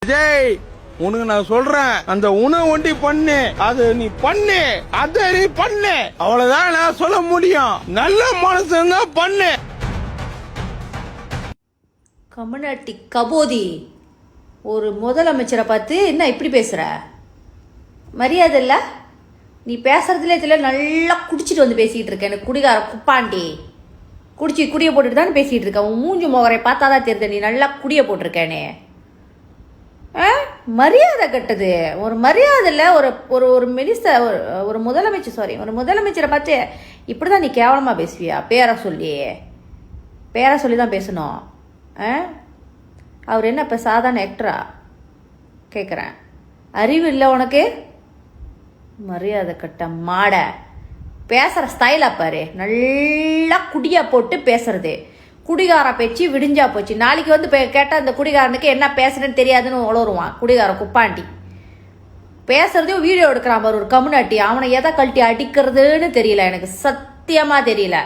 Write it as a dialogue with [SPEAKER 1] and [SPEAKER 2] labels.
[SPEAKER 1] விஜய், உனக்கு நான் சொல்றேன், அந்த உணவு ஒண்டி பண்ணு, அது நீ பண்ணு, அதை நீ பண்ணு, அவ்வளவுதான் நான் சொல்ல முடியும். நல்ல மனசு தான் பண்ணு.
[SPEAKER 2] கம்யூனிட்டி கபோதி, ஒரு முதலமைச்சரை பார்த்து என்ன இப்படி பேசுற? மரியாதை இல்லை. நீ பேசுறதுல இதில் நல்லா குடிச்சிட்டு வந்து பேசிக்கிட்டு இருக்க. எனக்கு குடிகார குப்பாண்டி குடியை போட்டுட்டு தானே பேசிகிட்டு இருக்க. உன் மூஞ்சி முகரை பார்த்தா தான் தெரியுது நீ நல்லா குடியை போட்டிருக்கேனே. மரியாதை கட்டுது. ஒரு மரியாதை இல்லை. ஒரு ஒரு மினிஸ்டர், ஒரு முதலமைச்சர், ஒரு முதலமைச்சரை பார்த்து இப்படி தான் நீ கேவலமாக பேசுவியா? பேரை சொல்லி தான் பேசணும். அவர் என்ன இப்போ சாதாரண ஆக்டரா கேட்குறேன்? அறிவு இல்லை உனக்கு? மரியாதை கட்ட மாட. பேசுகிற ஸ்டைலாக பாரு. நல்லா குடியாக போட்டு பேசுறது. குடிகார பேச்சு விடிஞ்சா போச்சு. நாளைக்கு வந்து கேட்டால் இந்த குடிகாரனுக்கு என்ன பேசுறேன்னு தெரியாதுன்னு உளருவான். குடிகார குப்பாண்டி பேசுறதையும் வீடியோ எடுக்கிறான் பாரு ஒரு கம்யூனிட்டி. அவனை எதை கழட்டி அடிக்கிறதுன்னு தெரியல. எனக்கு சத்தியமாக தெரியல.